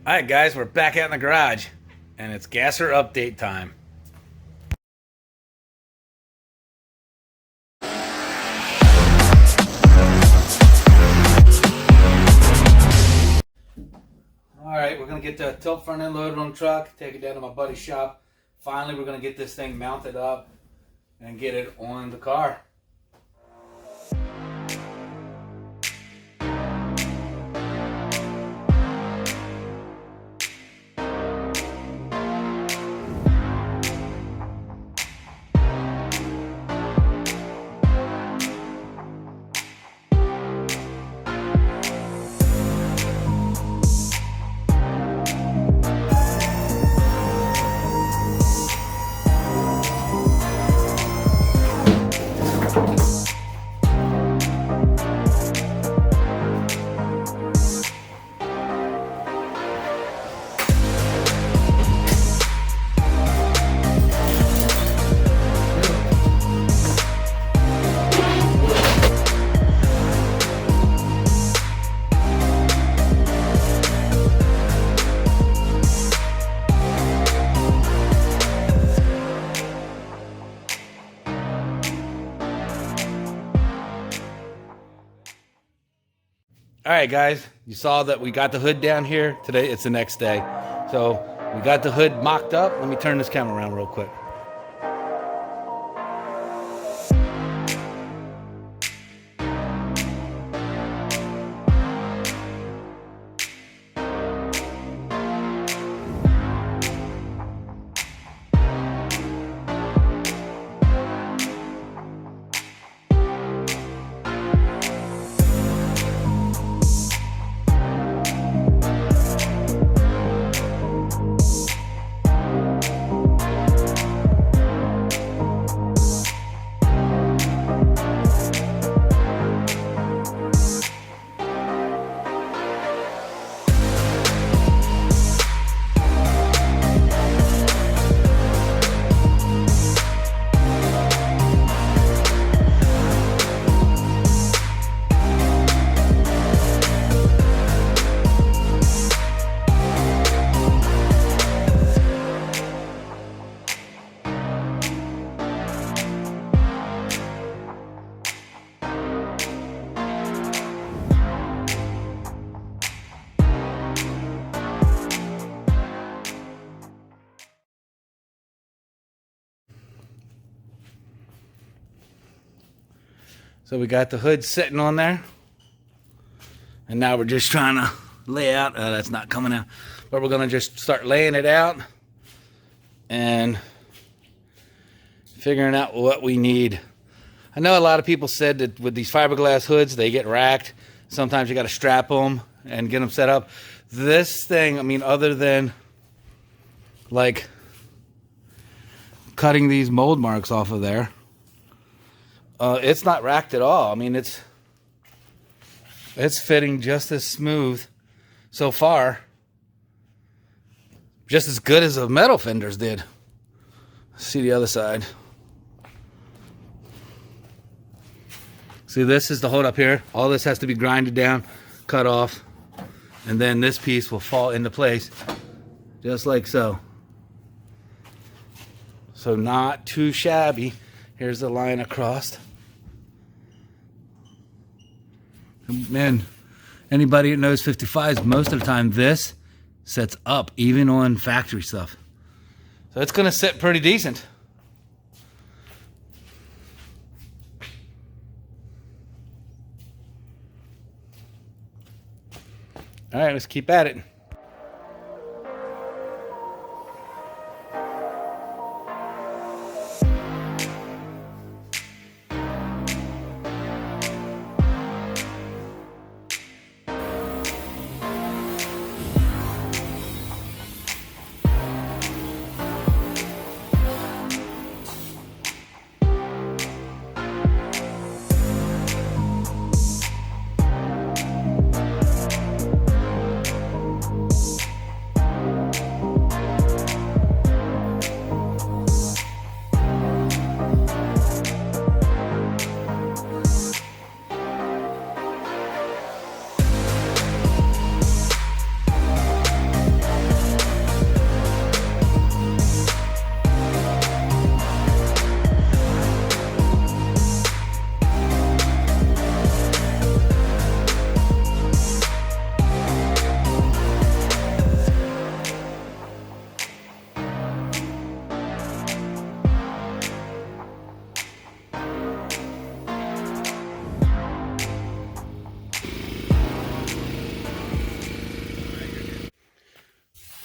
Alright guys, we're back out in the garage and it's gasser update time. Alright, we're going to get the tilt front end loaded on the truck, take it down to my buddy's shop. Finally, we're going to get this thing mounted up and get it on the car. Alright guys, you saw that we got the hood down here. Today it's the next day. So we got the hood mocked up. Let me turn this camera around real quick. So we got the hood sitting on there. And now we're just trying to lay out. That's not coming out. But we're going to just start laying it out. And figuring out what we need. I know a lot of people said that with these fiberglass hoods, they get racked. Sometimes you got to strap them and get them set up. This thing, I mean, other than like cutting these mold marks off of there, it's not racked at all. I mean, it's fitting just as smooth so far. Just as good as the metal fenders did. See the other side. See, this is the hold up here. All this has to be grinded down, cut off, and then this piece will fall into place just like so. So not too shabby. Here's the line across. Man, anybody that knows 55s, most of the time this sets up, even on factory stuff. So it's going to sit pretty decent. All right, let's keep at it.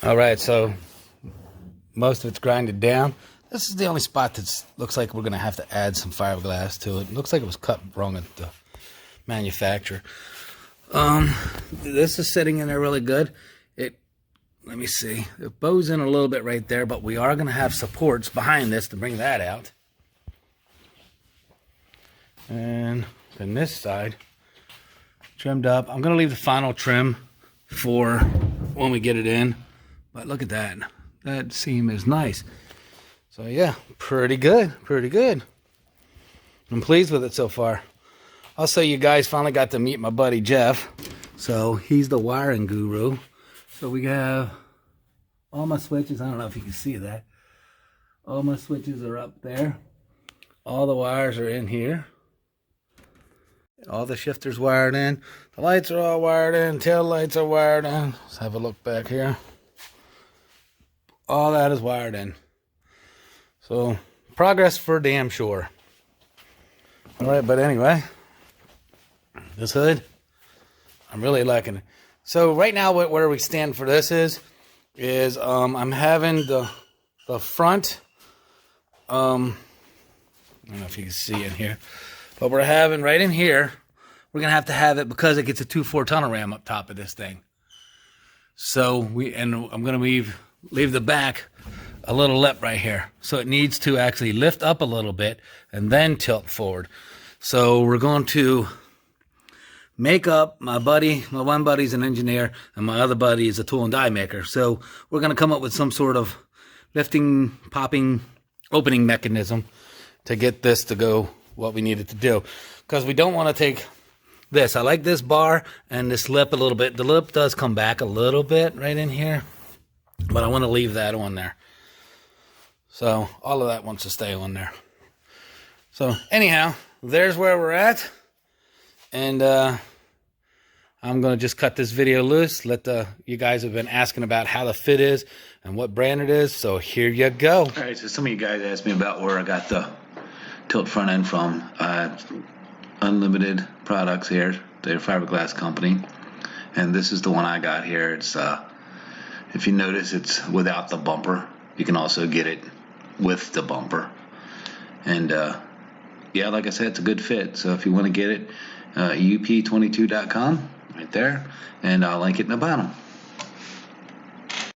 All right, so most of it's grinded down. This is the only spot that looks like we're going to have to add some fiberglass to it. It looks like it was cut wrong at the manufacturer. This is sitting in there really good. Let me see. It bows in a little bit right there, but we are going to have supports behind this to bring that out. And then this side, trimmed up. I'm going to leave the final trim for when we get it in. But look at that. That seam is nice. So yeah, pretty good. Pretty good. I'm pleased with it so far. Also, you guys finally got to meet my buddy Jeff. So he's the wiring guru. So we have all my switches. I don't know if you can see that. All my switches are up there. All the wires are in here. All the shifters wired in. The lights are all wired in. Tail lights are wired in. Let's have a look back here. All that is wired in. So progress for damn sure. All right, but anyway, this hood, I'm really liking it. So right now, where we stand for this is I'm having the front. I don't know if you can see in here, but we're having right in here. We're gonna have to have it because it gets a 2.4 tunnel ram up top of this thing. So I'm gonna leave the back a little lip right here. So it needs to actually lift up a little bit and then tilt forward. So we're going to make up my one buddy's an engineer and my other buddy is a tool and die maker. So we're going to come up with some sort of lifting, popping, opening mechanism to get this to go what we need it to do. Because we don't want to take this. I like this bar and this lip a little bit. The lip does come back a little bit right in here, but I want to leave that on there. So all of that wants to stay on there. So anyhow, there's where we're at. And I'm going to just cut this video loose. You guys have been asking about how the fit is and what brand it is. So here you go. All right, so some of you guys asked me about where I got the tilt front end from. Unlimited Products here. They're a fiberglass company. And this is the one I got here. It's if you notice, it's without the bumper. You can also get it with the bumper. And yeah, like I said, it's a good fit. So if you want to get it, up22.com right there, and I'll link it in the bottom.